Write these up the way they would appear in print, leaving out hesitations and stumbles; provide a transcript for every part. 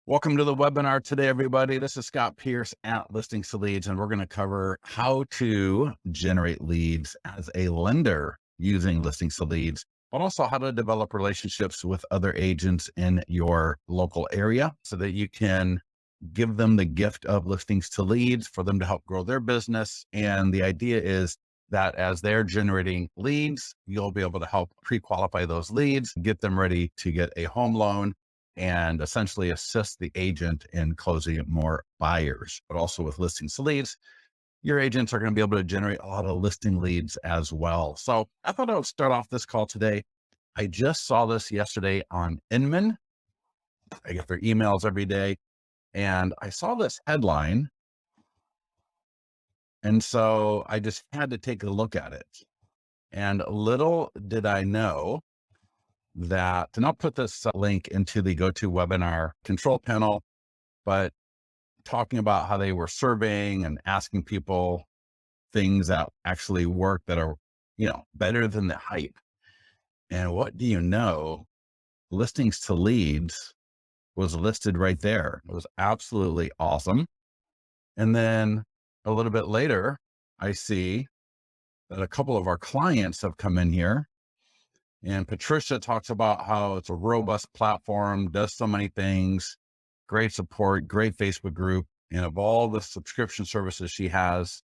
Welcome to the webinar today, everybody. This is Scott Pierce at Listings to Leads, and we're going to cover how to generate leads as a lender using Listings to Leads, but also how to develop relationships with other agents in your local area so that you can give them the gift of Listings to Leads for them to help grow their business. And the idea is that as they're generating leads, you'll be able to help pre-qualify those leads, get them ready to get a home loan, and essentially assist the agent in closing more buyers. But also with Listings to Leads, your agents are going to be able to generate a lot of listing leads as well. So I thought I would start off this call today. I just saw this yesterday on Inman. I get their emails every day, and I saw this headline. And so I just had to take a look at it. And little did I know that, and I'll put this link into the GoToWebinar control panel, but talking about how they were surveying and asking people things that actually work that are, better than the hype. And what do you know? Listings to Leads was listed right there. It was absolutely awesome. And then a little bit later, I see that a couple of our clients have come in here, and Patricia talks about how it's a robust platform, does so many things, great support, great Facebook group. And of all the subscription services she has,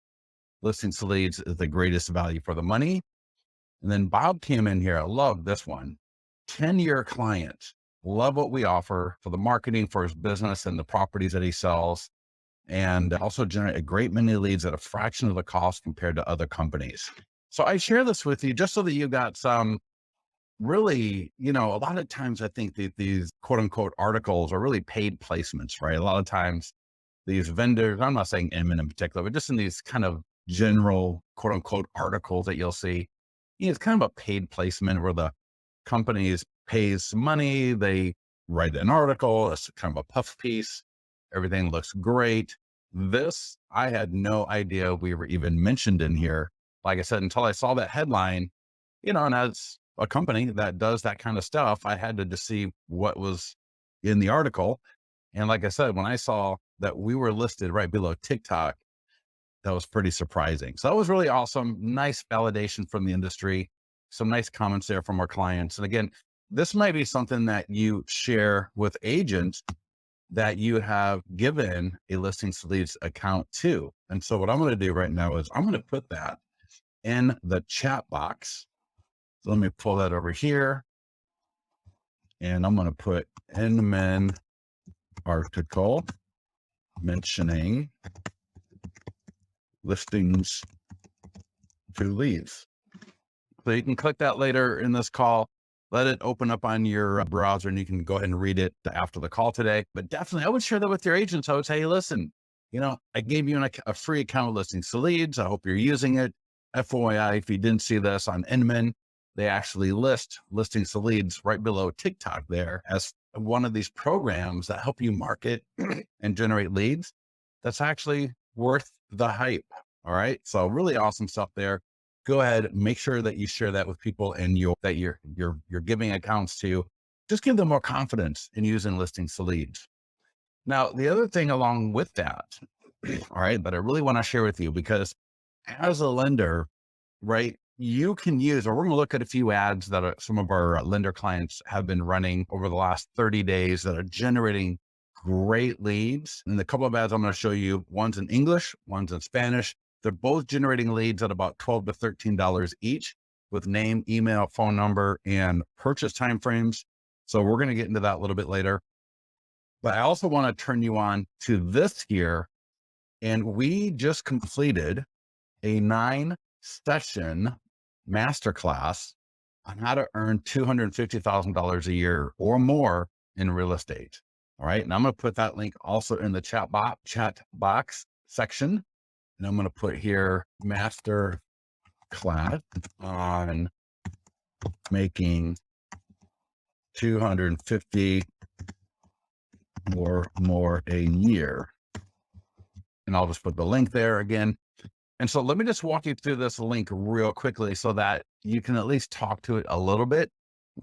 Listings to Leads is the greatest value for the money. And then Bob came in here. I love this one. 10-year client. Love what we offer for the marketing for his business and the properties that he sells. And also generate a great many leads at a fraction of the cost compared to other companies. So I share this with you just so that you got some really, a lot of times I think that these quote unquote articles are really paid placements, right? A lot of times these vendors, I'm not saying Inman in particular, but just in these kind of general quote unquote articles that you'll see, it's kind of a paid placement where the companies pays some money, they write an article, it's kind of a puff piece, everything looks great. This, I had no idea we were even mentioned in here. Like I said, until I saw that headline, and as a company that does that kind of stuff, I had to just see what was in the article. And like I said, when I saw that we were listed right below TikTok, that was pretty surprising. So that was really awesome. Nice validation from the industry. Some nice comments there from our clients. And again, this might be something that you share with agents that you have given a Listings to Leads account to. And so what I'm going to do right now is I'm going to put that in the chat box. So let me pull that over here, and I'm going to put Inman article mentioning Listings to Leads. So you can click that later in this call, let it open up on your browser, and you can go ahead and read it after the call today. But definitely, I would share that with your agents. I would say, hey, listen, I gave you a free account with Listings to Leads. I hope you're using it. FYI, if you didn't see this on Inman, they actually list Listings to Leads right below TikTok there as one of these programs that help you market and generate leads. That's actually worth the hype. All right. So really awesome stuff there. Go ahead, make sure that you share that with people and that you're giving accounts to. Just give them more confidence in using Listings to Leads. Now, the other thing along with that, all right, that I really want to share with you, because as a lender, right, you can use, or we're going to look at a few ads that some of our lender clients have been running over the last 30 days that are generating great leads. And the couple of ads I'm going to show you, one's in English, one's in Spanish. They're both generating leads at about $12 to $13 each, with name, email, phone number, and purchase timeframes. So we're going to get into that a little bit later. But I also want to turn you on to this here. And we just completed a 9-session masterclass on how to earn $250,000 a year or more in real estate. All right. And I'm going to put that link also in the chat box section. And I'm going to put here master class on making 250 or more a year. And I'll just put the link there again. And so let me just walk you through this link real quickly so that you can at least talk to it a little bit.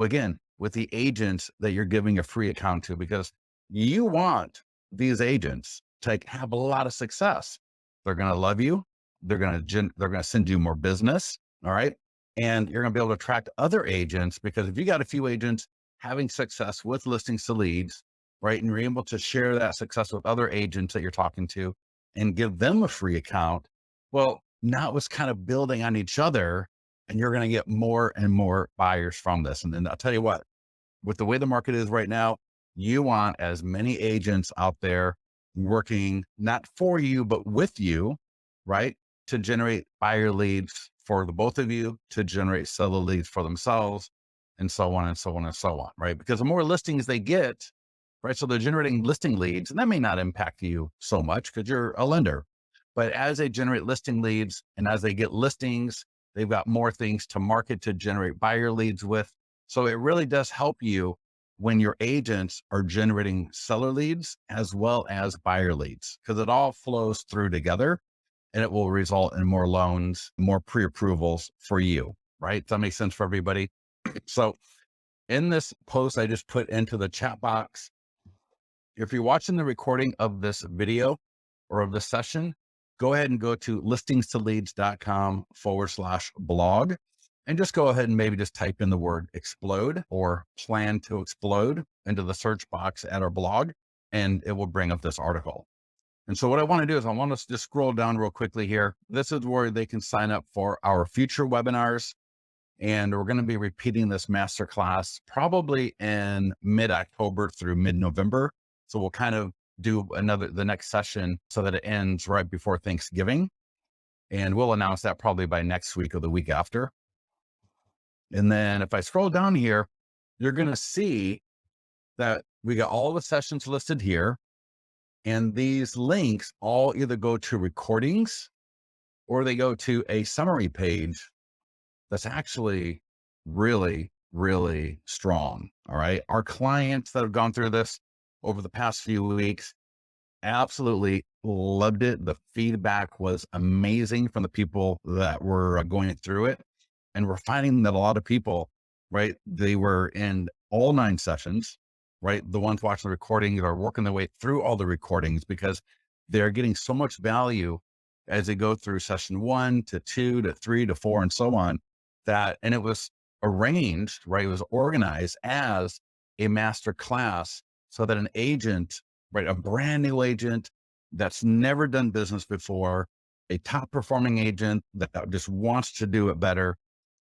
Again, with the agents that you're giving a free account to, because you want these agents to have a lot of success. They're going to love you. They're going to send you more business. All right. And you're going to be able to attract other agents, because if you got a few agents having success with listings to leads, right, and you're able to share that success with other agents that you're talking to and give them a free account, well, now it's kind of building on each other, and you're going to get more and more buyers from this. And then I'll tell you what, with the way the market is right now, you want as many agents out there working not for you, but with you, right? To generate buyer leads for the both of you, to generate seller leads for themselves, and so on and so on and so on, right? Because the more listings they get, right? So they're generating listing leads, and that may not impact you so much because you're a lender. But as they generate listing leads and as they get listings, they've got more things to market to generate buyer leads with. So it really does help you when your agents are generating seller leads as well as buyer leads, because it all flows through together, and it will result in more loans, more pre-approvals for you, right? Does that make sense for everybody? So in this post, I just put into the chat box, if you're watching the recording of this video or of this session, go ahead and go to listingstoleads.com/blog and just go ahead and maybe just type in the word explode or plan to explode into the search box at our blog, and it will bring up this article. And so what I want to do is I want us to just scroll down real quickly here. This is where they can sign up for our future webinars. And we're going to be repeating this masterclass probably in mid-October through mid-November. So we'll kind of do the next session so that it ends right before Thanksgiving. And we'll announce that probably by next week or the week after. And then if I scroll down here, you're going to see that we got all the sessions listed here. And these links all either go to recordings or they go to a summary page that's actually really, really strong. All right. Our clients that have gone through this over the past few weeks absolutely loved it. The feedback was amazing from the people that were going through it. And we're finding that a lot of people, right, they were in all 9 sessions, right? The ones watching the recording are working their way through all the recordings because they're getting so much value as they go through session 1 to 2 to 3 to 4 and so on, that, and it was arranged, right? It was organized as a master class so that an agent, right, a brand new agent that's never done business before, a top performing agent that just wants to do it better,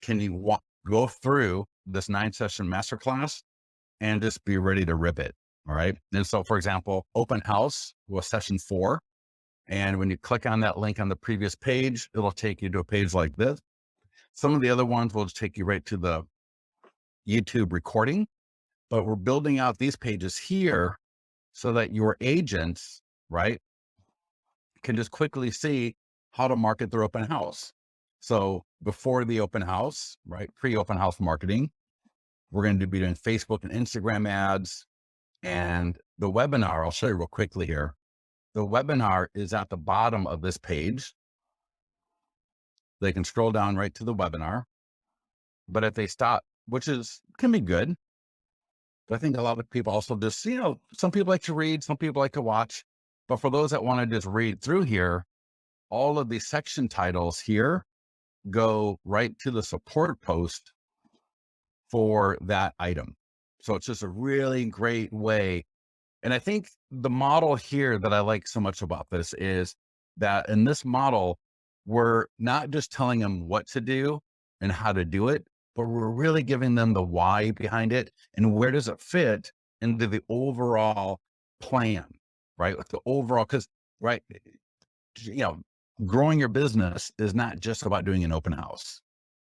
can you go through this 9-session masterclass and just be ready to rip it. All right. And so, for example, open house was session 4. And when you click on that link on the previous page, it'll take you to a page like this. Some of the other ones will just take you right to the YouTube recording, but we're building out these pages here so that your agents, right, can just quickly see how to market their open house. So before the open house, right, pre-open house marketing, we're going to be doing Facebook and Instagram ads. And the webinar, I'll show you real quickly here. The webinar is at the bottom of this page. They can scroll down right to the webinar. But if they stop, which can be good. But I think a lot of people also just, some people like to read, some people like to watch. But for those that want to just read through here, all of these section titles here go right to the support post for that item. So it's just a really great way. And I think the model here that I like so much about this is that in this model, we're not just telling them what to do and how to do it, but we're really giving them the why behind it and where does it fit into the overall plan, right? Like the overall, because, right, growing your business is not just about doing an open house.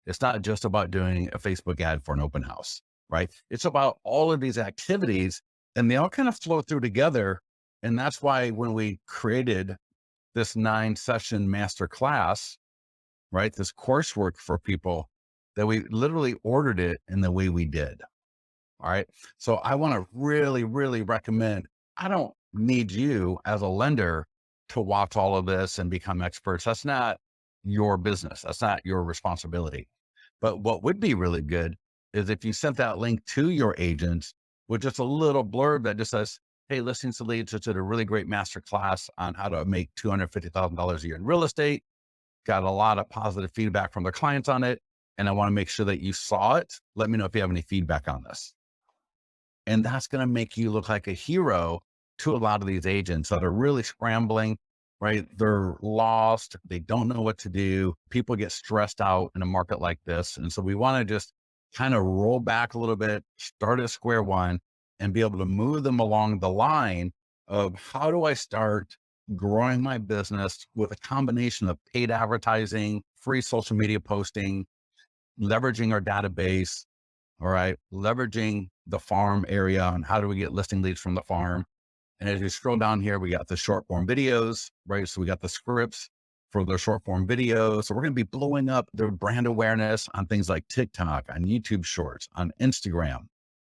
It's not just about doing a Facebook ad for an open house, right? It's about all of these activities, and they all kind of flow through together. And that's why when we created this 9-session masterclass, right, this coursework for people, that we literally ordered it in the way we did. All right. So I want to really, really recommend, I don't need you as a lender to watch all of this and become experts. That's not your business. That's not your responsibility. But what would be really good is if you sent that link to your agents with just a little blurb that just says, hey, Listings to Leads just did a really great master class on how to make $250,000 a year in real estate. Got a lot of positive feedback from their clients on it. And I want to make sure that you saw it. Let me know if you have any feedback on this. And that's going to make you look like a hero to a lot of these agents that are really scrambling, right? They're lost. They don't know what to do. People get stressed out in a market like this. And so we want to just kind of roll back a little bit, start at square one, and be able to move them along the line of how do I start growing my business with a combination of paid advertising, free social media posting, leveraging our database, all right, leveraging the farm area and how do we get listing leads from the farm. And as you scroll down here, we got the short form videos, right? So we got the scripts for the short form videos. So we're going to be blowing up their brand awareness on things like TikTok, on YouTube Shorts, on Instagram.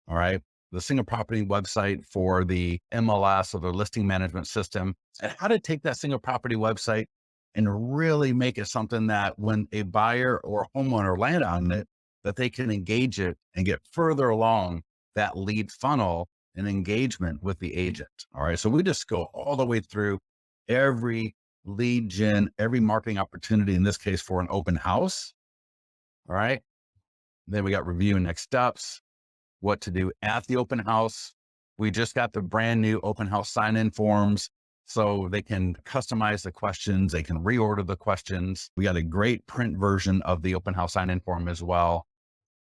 All right. The single property website for the MLS or the listing management system, and how to take that single property website and really make it something that when a buyer or homeowner land on it, that they can engage it and get further along that lead funnel and engagement with the agent. All right. So we just go all the way through every lead gen, every marketing opportunity, in this case for an open house. All right. Then we got review and next steps, what to do at the open house. We just got the brand new open house sign-in forms so they can customize the questions. They can reorder the questions. We got a great print version of the open house sign-in form as well.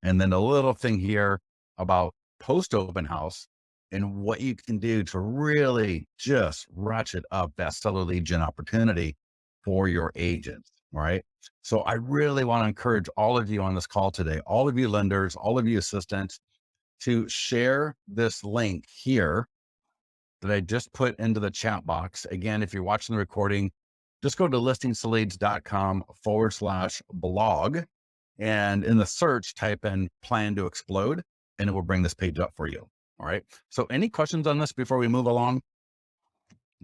And then a little thing here about post open house and what you can do to really just ratchet up that seller lead gen opportunity for your agents. Right. So I really want to encourage all of you on this call today, all of you lenders, all of you assistants, to share this link here that I just put into the chat box. Again, if you're watching the recording, just go to listingstoleads.com/blog. And in the search, type in plan to explode, and it will bring this page up for you. All right. So any questions on this before we move along?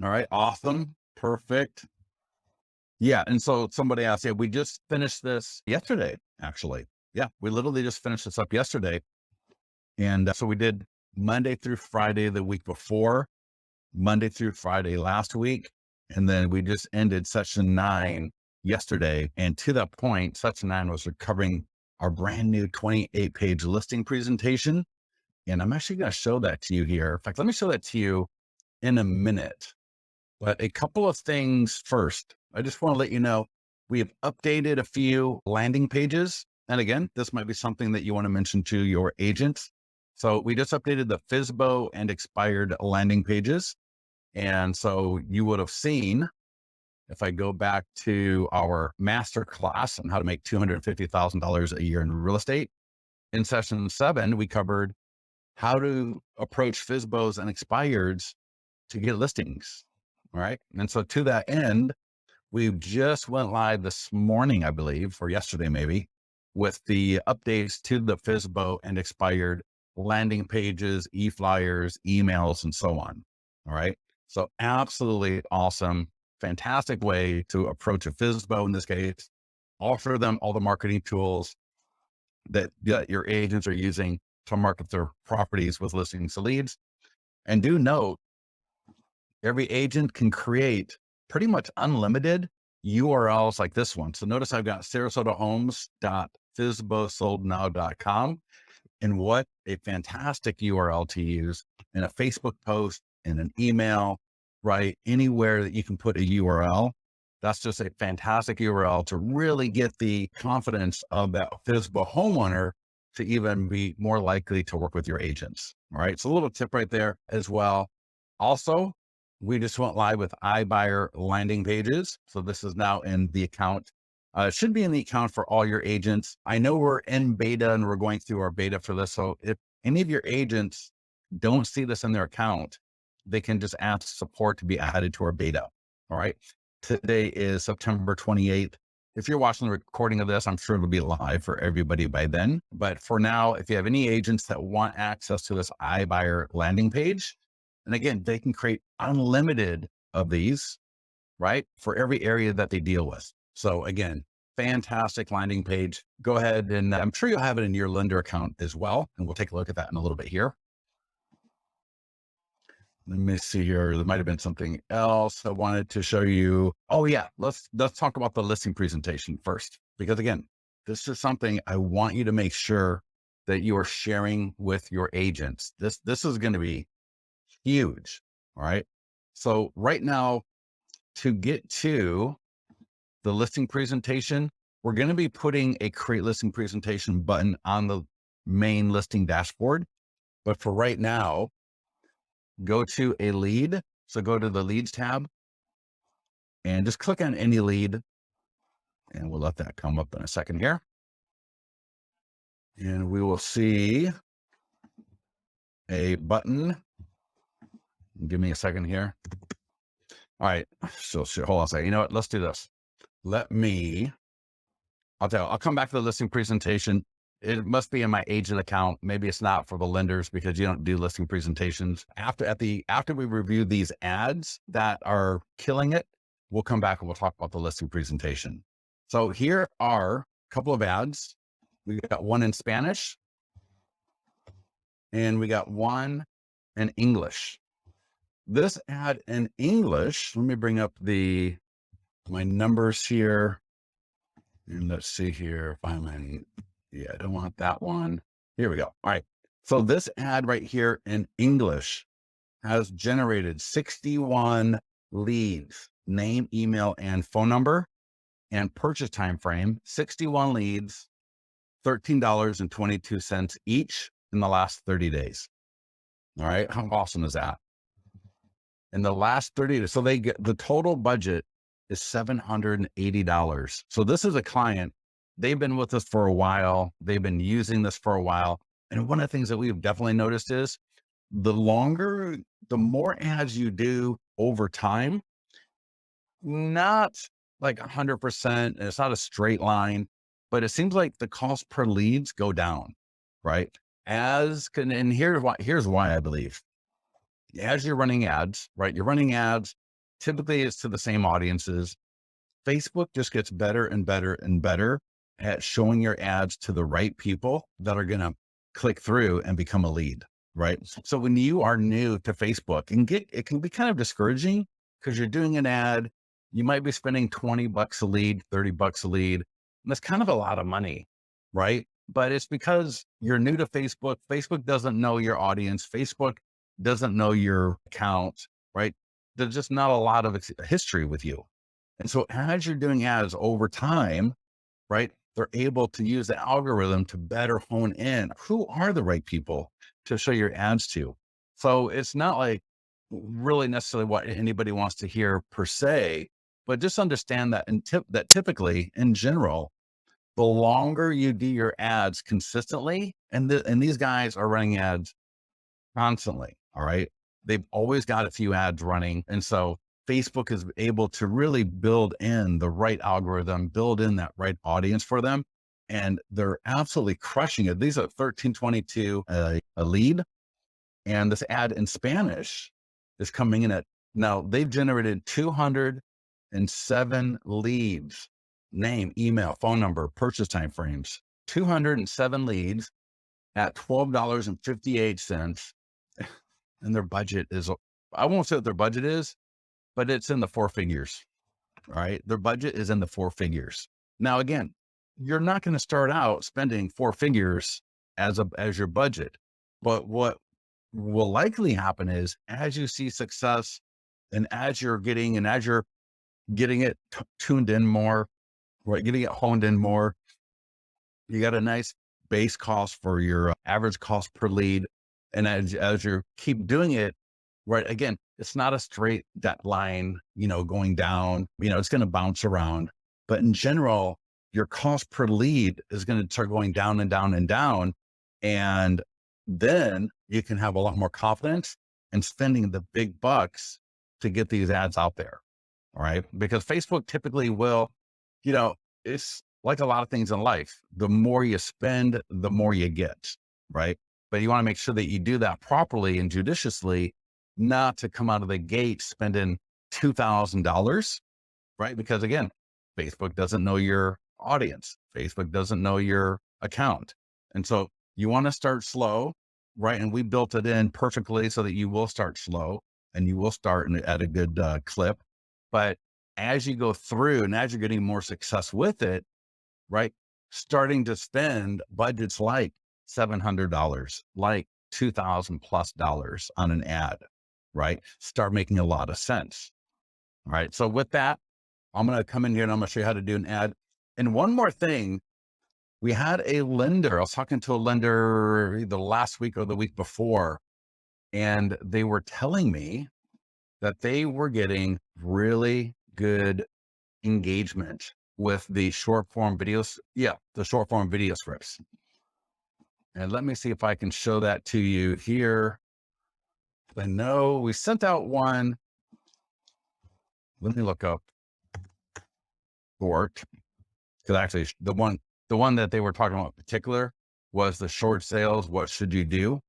All right. Awesome. Perfect. Yeah. And so somebody asked, yeah, we just finished this yesterday, actually. Yeah. We literally just finished this up yesterday. And so we did Monday through Friday the week before, Monday through Friday last week. And then we just ended session 9 yesterday. And to that point, session 9 was covering our brand new 28-page listing presentation. And I'm actually going to show that to you here. In fact, let me show that to you in a minute. But a couple of things first. I just want to let you know, we have updated a few landing pages. And again, this might be something that you want to mention to your agents. So we just updated the FSBO and expired landing pages. And so you would have seen, if I go back to our master class on how to make $250,000 a year in real estate, in session 7, we covered how to approach FSBOs and expireds to get listings. All right. And so to that end, we just went live this morning, I believe, or yesterday, maybe, with the updates to the FSBO and expired landing pages, e-flyers, emails, and so on. All right. So absolutely awesome, fantastic way to approach a FSBO in this case, offer them all the marketing tools that your agents are using to market their properties with listings to leads. And do note, every agent can create pretty much unlimited URLs like this one. So notice I've got sarasotahomes.fsbosoldnow.com. And what a fantastic URL to use in a Facebook post, in an email, right? Anywhere that you can put a URL. That's just a fantastic URL to really get the confidence of that FSBO homeowner to even be more likely to work with your agents. All right. So a little tip right there as well. Also, we just went live with iBuyer landing pages. So this is now in the account. It should be in the account for all your agents. I know we're in beta and we're going through our beta for this. So if any of your agents don't see this in their account, they can just ask support to be added to our beta. All right. Today is September 28th. If you're watching the recording of this, I'm sure it'll be live for everybody by then. But for now, if you have any agents that want access to this iBuyer landing page, and again, they can create unlimited of these, right, for every area that they deal with. So again, fantastic landing page. Go ahead and I'm sure you'll have it in your lender account as well. And we'll take a look at that in a little bit here. Let me see here. There might have been something else I wanted to show you. Oh yeah, let's talk about the listing presentation first, because again, this is something I want you to make sure that you are sharing with your agents. This is going to be huge. All right. So right now, to get to the listing presentation, we're going to be putting a create listing presentation button on the main listing dashboard. But for right now, go to a lead. So go to the leads tab and just click on any lead, and we'll let that come up in a second here. And we will see a button. Give me a second here. All right. So hold on a second. You know what? Let's do this. I'll come back to the listing presentation. It must be in my agent account. Maybe it's not for the lenders because you don't do listing presentations. After we review these ads that are killing it, we'll come back and we'll talk about the listing presentation. So here are a couple of ads. We got one in Spanish and we got one in English. This ad in English, let me bring up my numbers here. And let's see here if I'm in, yeah, I don't want that one. Here we go. All right. So this ad right here in English has generated 61 leads, name, email, and phone number, and purchase time frame, 61 leads, $13.22 each in the last 30 days. All right. How awesome is that? In the last 30 days. So they get the total budget is $780. So this is a client. They've been with us for a while. They've been using this for a while. And one of the things that we've definitely noticed is the more ads you do over time, not like 100%, and it's not a straight line, but it seems like the cost per leads go down, right? And here's why I believe. As you're running ads, right? You're running ads, typically it's to the same audiences. Facebook just gets better and better and better at showing your ads to the right people that are going to click through and become a lead, right? So when you are new to Facebook it can be kind of discouraging because you're doing an ad, you might be spending 20 bucks a lead, 30 bucks a lead. And that's kind of a lot of money, right? But it's because you're new to Facebook. Facebook doesn't know your audience. Facebook doesn't know your account, right? There's just not a lot of history with you. And so as you're doing ads over time, right, they're able to use the algorithm to better hone in who are the right people to show your ads to. So it's not like really necessarily what anybody wants to hear per se, but just understand that that typically in general, the longer you do your ads consistently, and these guys are running ads constantly. All right. They've always got a few ads running. And so Facebook is able to really build in the right algorithm, build in that right audience for them. And they're absolutely crushing it. These are 1322 a lead. And this ad in Spanish is coming in at, now they've generated 207 leads, name, email, phone number, purchase time frames, 207 leads at $12.58. And their budget is, I won't say what their budget is, but it's in the four figures, right? Their budget is in the four figures. Now, again, you're not going to start out spending four figures as your budget, but what will likely happen is as you see success and as you're getting it tuned in more, right? Getting it honed in more, you got a nice base cost for your average cost per lead. And as you keep doing it, right, again, it's not a straight line, going down, it's going to bounce around. But in general, your cost per lead is going to start going down and down and down. And then you can have a lot more confidence in spending the big bucks to get these ads out there. All right. Because Facebook typically will, it's like a lot of things in life. The more you spend, the more you get. Right. But you want to make sure that you do that properly and judiciously, not to come out of the gate spending $2,000, right? Because again, Facebook doesn't know your audience. Facebook doesn't know your account. And so you want to start slow, right? And we built it in perfectly so that you will start slow. and you will start at a good clip. But as you go through and as you're getting more success with it, right, starting to spend budgets like $700, like $2,000+ on an ad, right, start making a lot of sense. All right. So with that, I'm going to come in here and I'm going to show you how to do an ad. And one more thing, we had a lender. I was talking to a lender either last week or the week before, and they were telling me that they were getting really good engagement with the short form videos. Yeah, the short form video scripts. And let me see if I can show that to you here. I know we sent out one. Let me look up short, because actually the one that they were talking about in particular was the short sales. What should you do?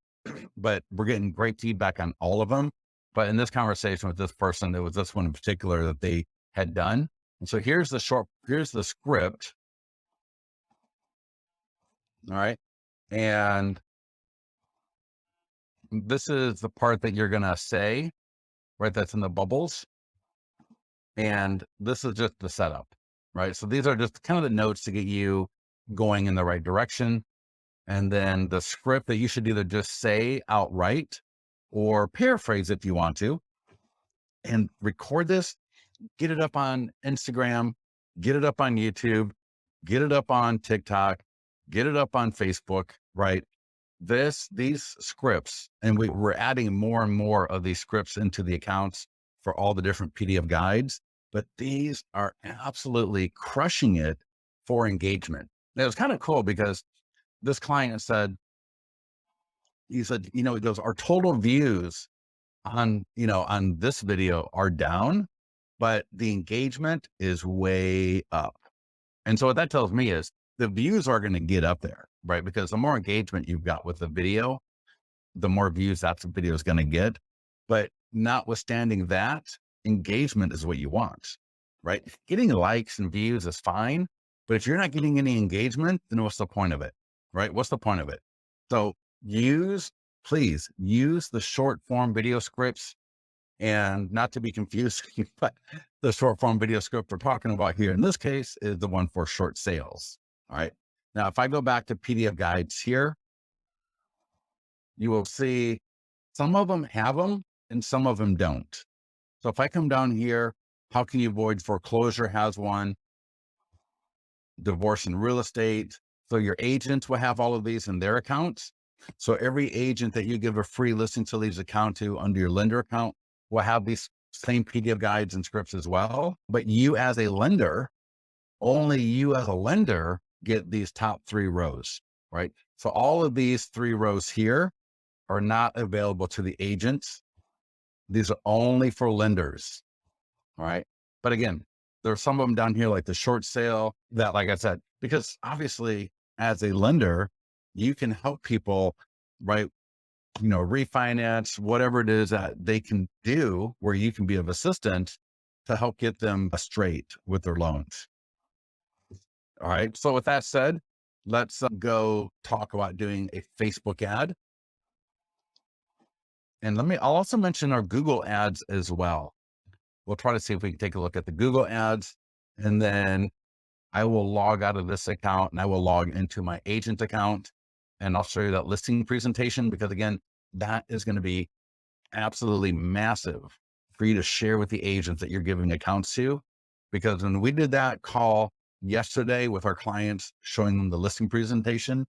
But we're getting great feedback on all of them. But in this conversation with this person, it was this one in particular that they had done. And so here's the script. All right. And this is the part that you're going to say, right? That's in the bubbles. And this is just the setup, right? So these are just kind of the notes to get you going in the right direction. And then the script that you should either just say outright or paraphrase if you want to, and record this, get it up on Instagram, get it up on YouTube, get it up on TikTok, get it up on Facebook, right? These scripts, and we're adding more and more of these scripts into the accounts for all the different PDF guides, but these are absolutely crushing it for engagement. And it was kind of cool because this client said, he said, he goes, our total views on this video are down, but the engagement is way up. And so what that tells me is the views are going to get up there, right? Because the more engagement you've got with the video, the more views that video is going to get. But notwithstanding that, engagement is what you want, right? Getting likes and views is fine, but if you're not getting any engagement, then what's the point of it, right? What's the point of it? So please use the short form video scripts, and not to be confused, but the short form video script we're talking about here in this case is the one for short sales. All right. Now, if I go back to PDF guides here, you will see some of them have them and some of them don't. So if I come down here, how can you avoid foreclosure has one, divorce and real estate. So your agents will have all of these in their accounts. So every agent that you give a free listing to leads account to under your lender account will have these same PDF guides and scripts as well. But you as a lender, only you as a lender get these top 3 rows, right? So all of these 3 rows here are not available to the agents. These are only for lenders. All right. But again, there's some of them down here, like the short sale that, like I said, because obviously as a lender, you can help people, right? Refinance, whatever it is that they can do where you can be of assistance to help get them straight with their loans. All right. So with that said, let's go talk about doing a Facebook ad. And I'll also mention our Google ads as well. We'll try to see if we can take a look at the Google ads, and then I will log out of this account and I will log into my agent account, and I'll show you that listing presentation, because again, that is going to be absolutely massive for you to share with the agents that you're giving accounts to. Because when we did that call yesterday with our clients, showing them the listing presentation,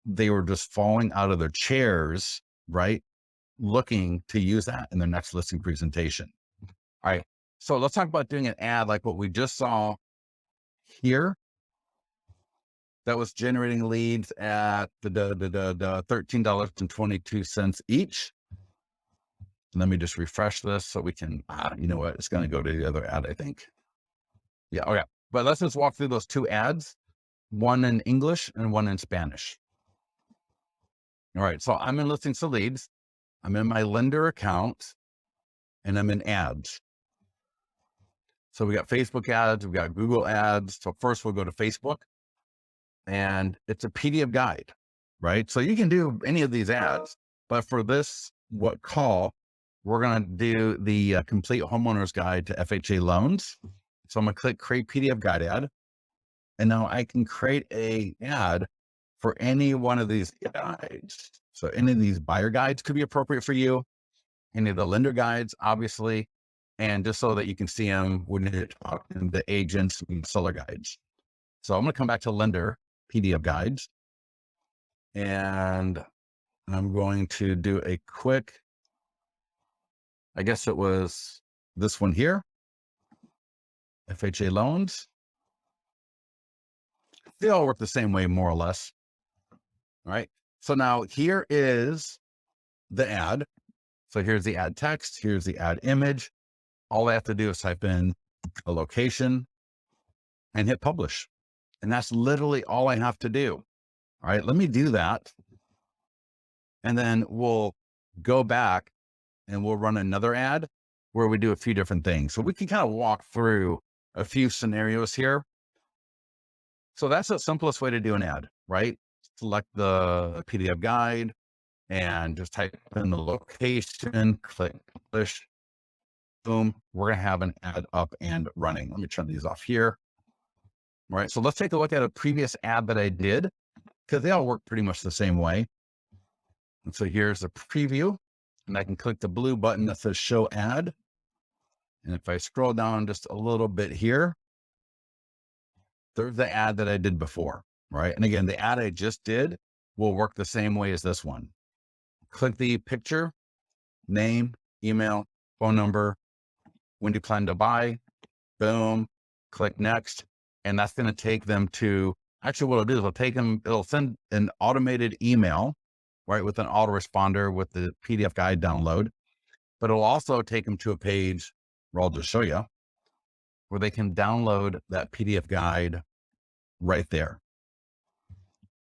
they were just falling out of their chairs, right? Looking to use that in their next listing presentation. All right. So let's talk about doing an ad like what we just saw here that was generating leads at the $13.22 each. Let me just refresh this so we can, you know what? It's going to go to the other ad, I think. Yeah. Okay. But let's just walk through those 2 ads, one in English and one in Spanish. All right. So I'm in listings to leads. I'm in my lender account and I'm in ads. So we got Facebook ads, we got Google ads. So first we'll go to Facebook, and it's a PDF guide, right? So you can do any of these ads, but for this call, we're going to do the complete homeowner's guide to FHA loans. So I'm going to click create PDF guide ad. And now I can create a ad for any one of these guides. So any of these buyer guides could be appropriate for you. Any of the lender guides, obviously. And just so that you can see them when you're talking to agents and seller guides. So I'm going to come back to lender PDF guides. And I'm going to do a quick, I guess it was this one here, FHA loans. They all work the same way, more or less. All right. So now here is the ad. So here's the ad text. Here's the ad image. All I have to do is type in a location and hit publish. And that's literally all I have to do. All right. Let me do that. And then we'll go back and we'll run another ad where we do a few different things. So we can kind of walk through a few scenarios here. So that's the simplest way to do an ad, right? Select the PDF guide and just type in the location, click publish, boom, we're going to have an ad up and running. Let me turn these off here. All right. So let's take a look at a previous ad that I did because they all work pretty much the same way. And so here's the preview and I can click the blue button that says show ad. And if I scroll down just a little bit here, there's the ad that I did before, right? And again, the ad I just did will work the same way as this one. Click the picture, name, email, phone number, when do you plan to buy, boom, click next. And that's going to take them to, actually what it'll do is it'll send an automated email, right? With an autoresponder with the PDF guide download, but it'll also take them to a page where I'll just show you where they can download that PDF guide right there.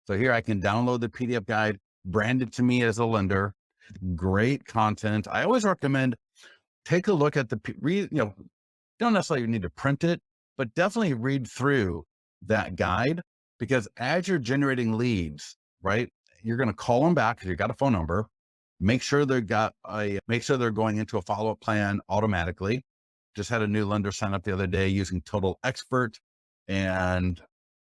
So here I can download the PDF guide, brand it to me as a lender. Great content. I always recommend take a look at don't necessarily need to print it, but definitely read through that guide because as you're generating leads, right, you're going to call them back because you got a phone number. Make sure they're going into a follow-up plan automatically. Just had a new lender sign up the other day using Total Expert and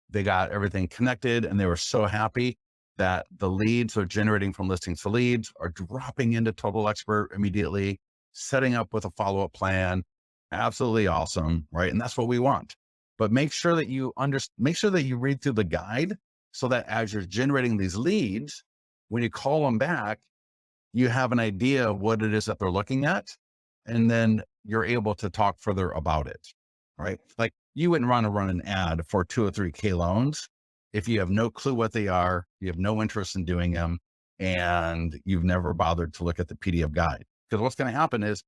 they got everything connected and they were so happy that the leads are generating from listings to leads are dropping into Total Expert immediately, setting up with a follow-up plan. Absolutely awesome, right? And that's what we want. But make sure that you read through the guide so that as you're generating these leads, when you call them back, you have an idea of what it is that they're looking at. And then you're able to talk further about it, right? Like you wouldn't want to run an ad for 2 or 3K loans if you have no clue what they are, you have no interest in doing them, and you've never bothered to look at the PDF guide. Because what's going to happen is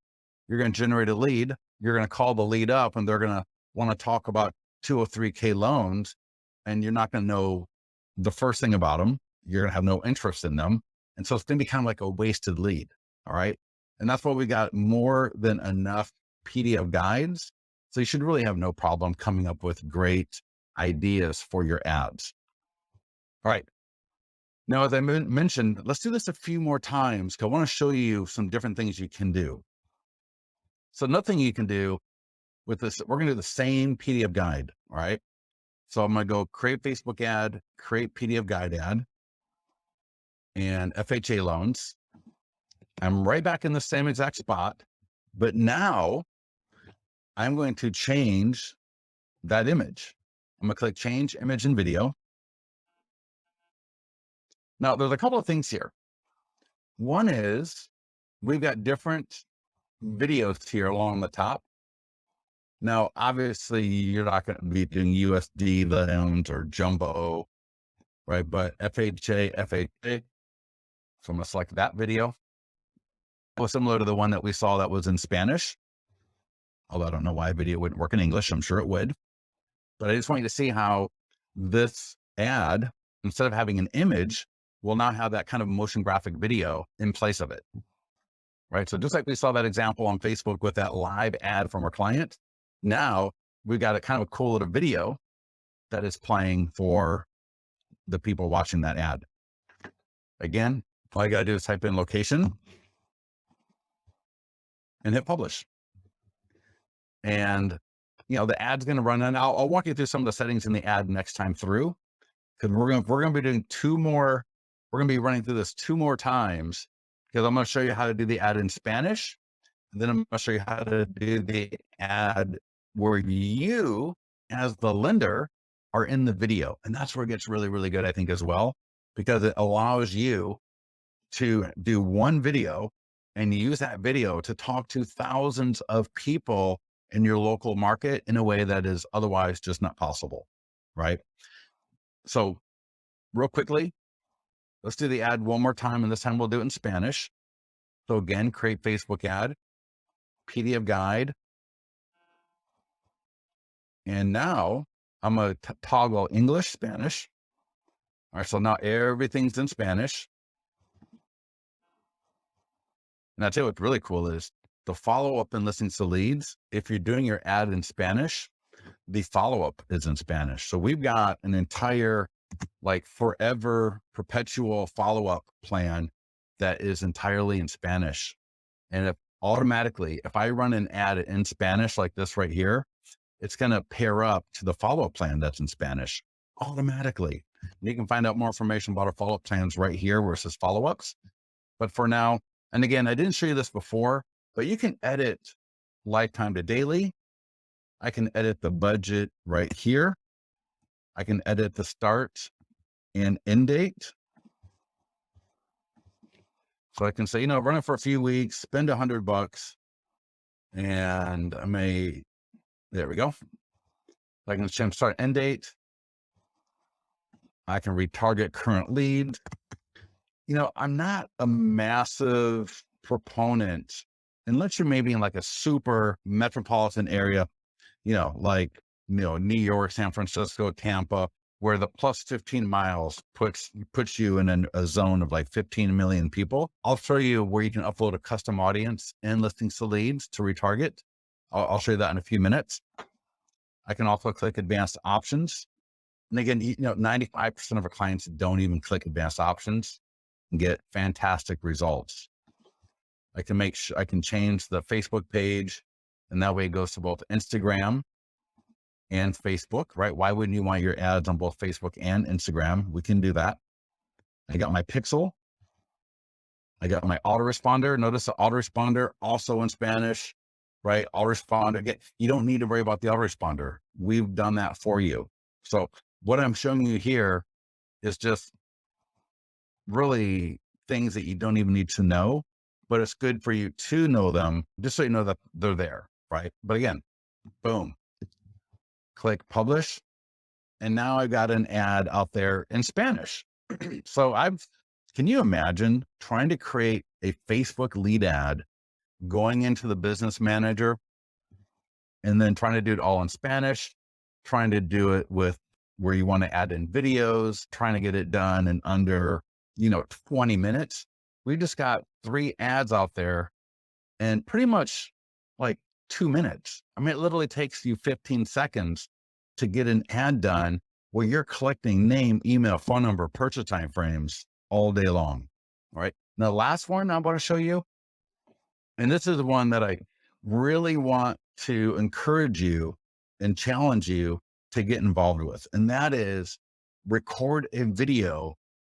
you're going to generate a lead, you're going to call the lead up and they're going to want to talk about 2 or 3K loans, and you're not going to know the first thing about them. You're going to have no interest in them. And so it's going to be kind of like a wasted lead. All right. And that's why we got more than enough PDF guides. So you should really have no problem coming up with great ideas for your ads. All right. Now, as I mentioned, let's do this a few more times because I want to show you some different things you can do. So nothing you can do with this, we're going to do the same PDF guide. All right. So I'm going to go create Facebook ad, create PDF guide ad, and FHA loans. I'm right back in the same exact spot, but now I'm going to change that image. I'm going to click change image and video. Now there's a couple of things here. One is we've got different videos here along the top. Now, obviously you're not going to be doing USD loans or jumbo, right? But FHA. So I'm going to select that video. It was similar to the one that we saw that was in Spanish. Although I don't know why a video wouldn't work in English. I'm sure it would. But I just want you to see how this ad, instead of having an image, will now have that kind of motion graphic video in place of it. Right. So just like we saw that example on Facebook with that live ad from our client, now we've got a kind of a cool little video that is playing for the people watching that ad. Again, all you got to do is type in location. and hit publish. And, the ad's going to run, and I'll walk you through some of the settings in the ad next time through, because we're going to be doing we're going to be running through this 2 more times, because I'm going to show you how to do the ad in Spanish. And then I'm going to show you how to do the ad where you, as the lender, are in the video. And that's where it gets really, really good, I think, as well, because it allows you to do one video and use that video to talk to thousands of people in your local market in a way that is otherwise just not possible, right? So real quickly, let's do the ad one more time, and this time we'll do it in Spanish. So again, create Facebook ad, PDF guide. And now I'm going to toggle English, Spanish. All right, so now everything's in Spanish. And I tell you what's really cool is the follow-up and listings to leads. If you're doing your ad in Spanish, the follow-up is in Spanish. So we've got an entire forever perpetual follow-up plan that is entirely in Spanish. And if I run an ad in Spanish like this right here, it's going to pair up to the follow-up plan that's in Spanish automatically. And you can find out more information about our follow-up plans right here where it says follow-ups. But for now, and again, I didn't show you this before, but you can edit lifetime to daily. I can edit the budget right here. I can edit the start and end date. So I can say, run it for a few weeks, spend $100, and there we go. I can change start end date. I can retarget current lead. I'm not a massive proponent, unless you're maybe in a super metropolitan area, New York, San Francisco, Tampa, where the plus 15 miles puts you in a zone of 15 million people. I'll show you where you can upload a custom audience and listings to leads to retarget. I'll show you that in a few minutes. I can also click advanced options. And again, 95% of our clients don't even click advanced options and get fantastic results. I can change the Facebook page, and that way it goes to both Instagram and Facebook, right? Why wouldn't you want your ads on both Facebook and Instagram? We can do that. I got my pixel. I got my autoresponder. Notice the autoresponder also in Spanish, right? Autoresponder. Again, you don't need to worry about the autoresponder. We've done that for you. So what I'm showing you here is just really things that you don't even need to know, but it's good for you to know them, just so you know that they're there, right? But again, boom, click publish. And now I've got an ad out there in Spanish. So can you imagine trying to create a Facebook lead ad, going into the business manager, and then trying to do it all in Spanish, trying to do it with where you want to add in videos, trying to get it done in under, 20 minutes. We just got 3 ads out there and pretty much 2 minutes. I mean, it literally takes you 15 seconds to get an ad done where you're collecting name, email, phone number, purchase timeframes all day long. All right. Now, the last one I'm going to show you, and this is the one that I really want to encourage you and challenge you to get involved with. And that is record a video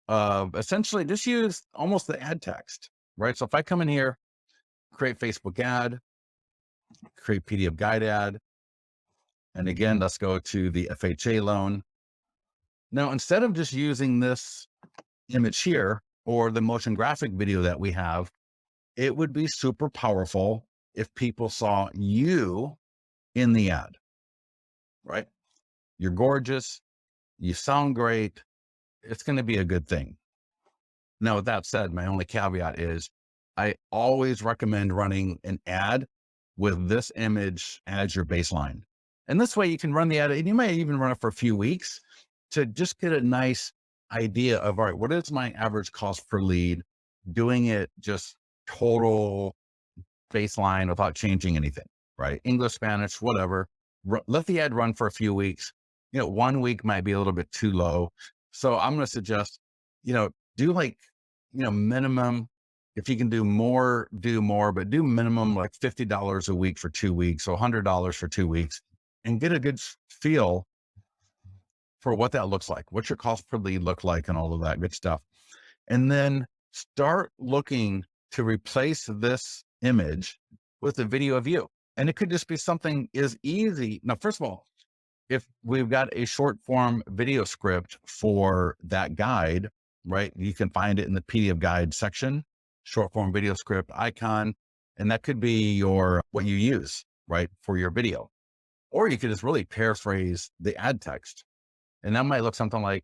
of essentially just use almost the ad text, right? So if I come in here, create Facebook ad, create PDF guide ad. And again, let's go to the FHA loan. Now, instead of just using this image here or the motion graphic video that we have, it would be super powerful if people saw you in the ad, right? You're gorgeous. You sound great. It's going to be a good thing. Now, with that said, my only caveat is I always recommend running an ad with this image as your baseline. And this way you can run the ad, and you may even run it for a few weeks to just get a nice idea of, all right, what is my average cost per lead? Doing it just total baseline without changing anything, right? English, Spanish, whatever. Let the ad run for a few weeks. 1 week might be a little bit too low. So I'm going to suggest, do minimum If you can do more, but do minimum like $50 a week for 2 weeks, so $100 for 2 weeks, and get a good feel for what that looks like. What's your cost per lead look like and all of that good stuff. And then start looking to replace this image with a video of you. And it could just be something as easy. Now, first of all, if we've got a short form video script for that guide, right? You can find it in the PDF guide section, short form video script icon. And that could be what you use, right? For your video. Or you could just really paraphrase the ad text. And that might look something like,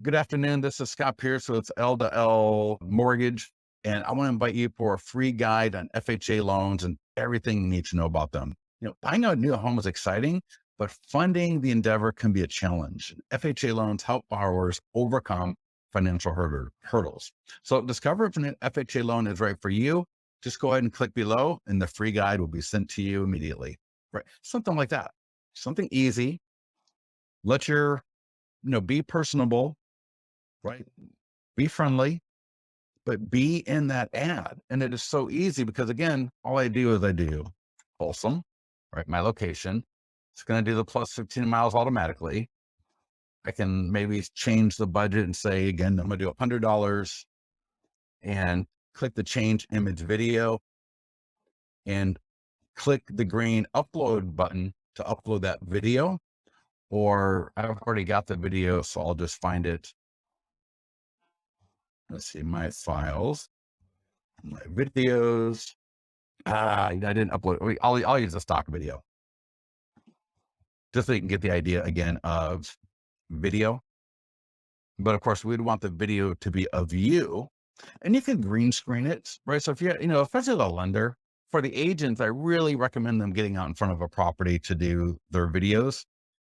good afternoon. This is Scott Pierce with L to L Mortgage. And I want to invite you for a free guide on FHA loans and everything you need to know about them. Buying a new home is exciting, but funding the endeavor can be a challenge. FHA loans help borrowers overcome financial hurdles. So discover if an FHA loan is right for you. Just go ahead and click below and the free guide will be sent to you immediately. Right. Something like that. Something easy. Let be personable, right? Be friendly, but be in that ad. And it is so easy because again, all I do Folsom, right? My location. It's going to do the plus 15 miles automatically. I can maybe change the budget and say, again, I'm going to do $100 and click the change image video and click the green upload button to upload that video. Or I've already got the video, so I'll just find it. Let's see, my files, my videos. I didn't upload. I'll use the stock video just so you can get the idea again of video. But of course, we'd want the video to be of you, and you can green screen it, right? So if you're, especially the lender, for the agents, I really recommend them getting out in front of a property to do their videos.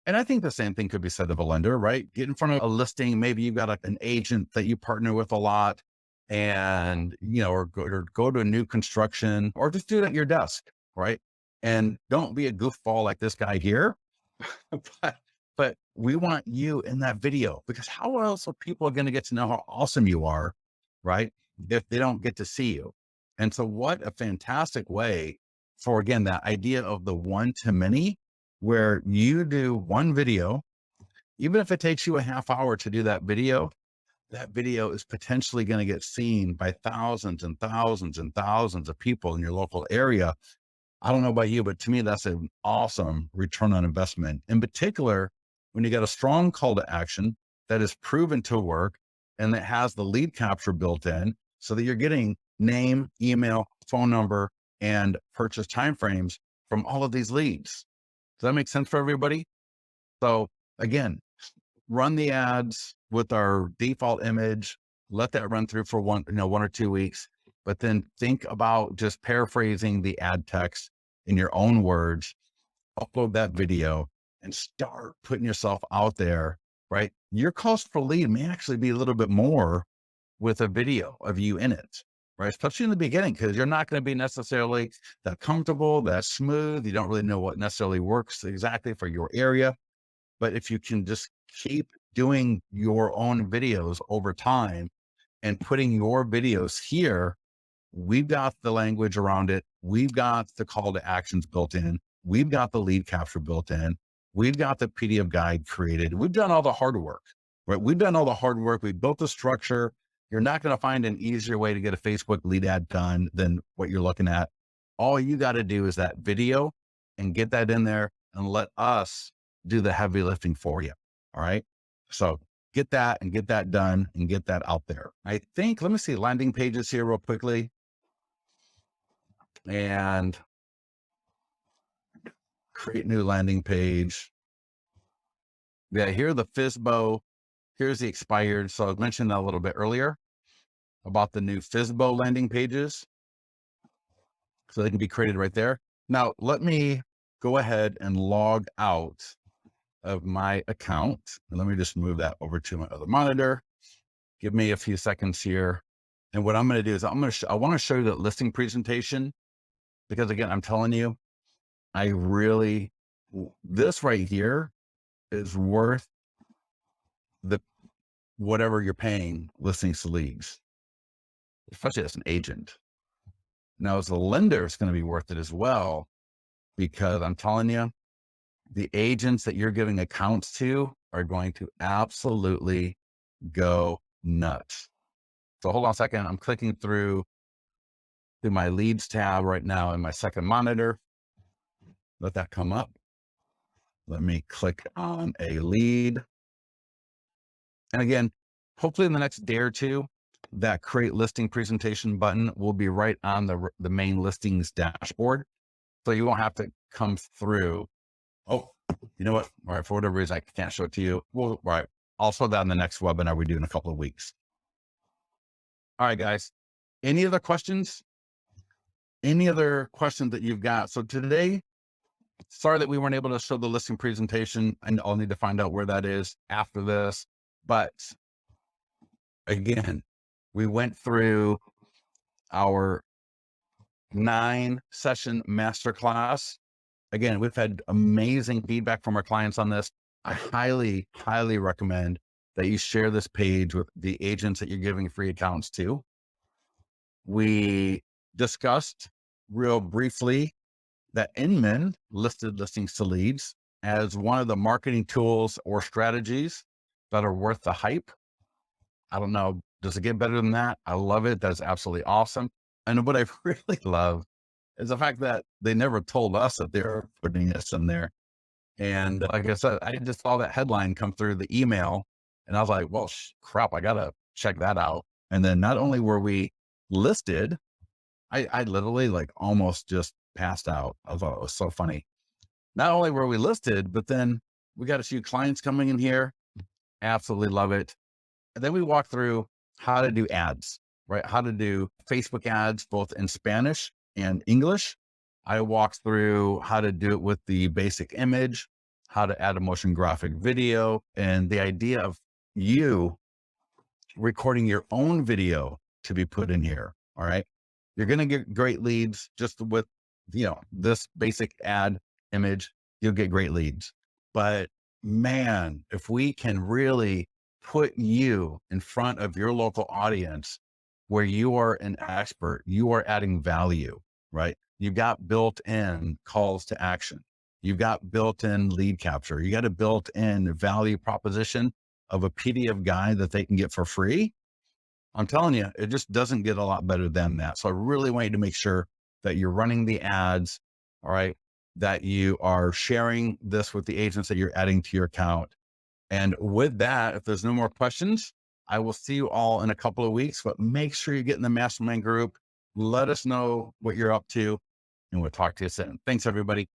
And I think the same thing could be said of a lender, right? Get in front of a listing. Maybe you've got an agent that you partner with a lot and, or go to a new construction or just do it at your desk, right? And don't be a goofball like this guy here, but we want you in that video because how else are people going to get to know how awesome you are, right? If they don't get to see you. And so what a fantastic way for, again, that idea of the one to many, where you do one video, even if it takes you a half hour to do that video is potentially going to get seen by thousands and thousands and thousands of people in your local area. I don't know about you, but to me, that's an awesome return on investment. In particular, when you got a strong call to action that is proven to work and that has the lead capture built in so that you're getting name, email, phone number, and purchase timeframes from all of these leads. Does that make sense for everybody? So again, run the ads with our default image, let that run through for 1 or 2 weeks, but then think about just paraphrasing the ad text in your own words, upload that video and start putting yourself out there, right? Your cost per lead may actually be a little bit more with a video of you in it, right? Especially in the beginning, because you're not going to be necessarily that comfortable, that smooth. You don't really know what necessarily works exactly for your area. But if you can just keep doing your own videos over time and putting your videos here, we've got the language around it. We've got the call to actions built in. We've got the lead capture built in. We've got the PDF guide created. We've done all the hard work, right? We've done all the hard work. We've built the structure. You're not going to find an easier way to get a Facebook lead ad done than what you're looking at. All you got to do is that video and get that in there and let us do the heavy lifting for you. All right. So get that and get that done and get that out there. I think, let me see landing pages here real quickly. And create new landing page. Yeah, here the FSBO. Here's the expired. So I mentioned that a little bit earlier about the new FSBO landing pages. So they can be created right there. Now, let me go ahead and log out of my account. And let me just move that over to my other monitor. Give me a few seconds here. And what I'm going to do is I want to show you that listing presentation because again, I'm telling you, this right here is worth whatever you're paying listings to leads. especially as an agent. Now, as a lender, it's going to be worth it as well, because I'm telling you, the agents that you're giving accounts to are going to absolutely go nuts. So hold on a second. I'm clicking through my leads tab right now in my second monitor. Let that come up. Let me click on a lead. And again, hopefully in the next day or two, that create listing presentation button will be right on the main listings dashboard. So you won't have to come through. Oh, you know what? All right. For whatever reason, I can't show it to you. Well, all right. I'll show that in the next webinar we do in a couple of weeks. All right, guys. Any other questions? Any other questions that you've got? So today, sorry that we weren't able to show the listing presentation, and I'll need to find out where that is after this. But again, we went through our 9-session masterclass. Again, we've had amazing feedback from our clients on this. I highly, highly recommend that you share this page with the agents that you're giving free accounts to. We discussed real briefly that Inman listed listings to leads as one of the marketing tools or strategies that are worth the hype. I don't know. Does it get better than that? I love it. That's absolutely awesome. And what I really love is the fact that they never told us that they were putting this in there. And like I said, I just saw that headline come through the email and I was like, well, crap, I got to check that out. And then not only were we listed, I literally like almost just passed out. I thought it was so funny. Not only were we listed, but then we got a few clients coming in here. Absolutely love it. And then we walked through how to do ads, right? How to do Facebook ads, both in Spanish and English. I walked through how to do it with the basic image, how to add a motion graphic video, and the idea of you recording your own video to be put in here. All right. You're going to get great leads just with, this basic ad image, you'll get great leads. But man, if we can really put you in front of your local audience where you are an expert, you are adding value, right? You've got built-in calls to action. You've got built-in lead capture. You got a built-in value proposition of a PDF guide that they can get for free. I'm telling you, it just doesn't get a lot better than that. So I really want you to make sure that you're running the ads, all right, that you are sharing this with the agents that you're adding to your account. And with that, if there's no more questions, I will see you all in a couple of weeks, but make sure you get in the mastermind group. Let us know what you're up to, and we'll talk to you soon. Thanks, everybody.